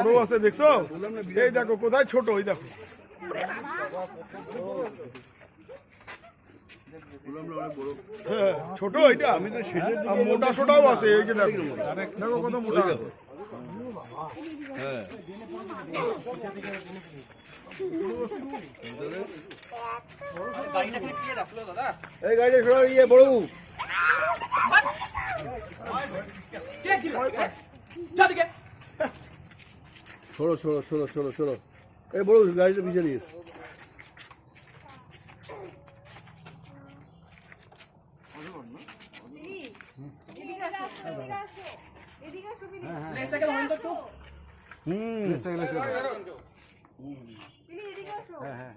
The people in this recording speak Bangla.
বড় আছে দেখছো? এই দেখো কোথায় ছোট, ওই দেখো। হ্যাঁ ছোট এইটা, মোটা সোটাও আছে, এই যে দেখো দেখো কত মোটা আছে। হ্যাঁ এই গাড়িটা সরাও, ইয়ে বড় ছোড়ো ছোড়ো ছোড়ো ছোড়ো ছোড়ো, এই বড় গাড়িটা পিছিয়ে নিয়ে হ্যাঁ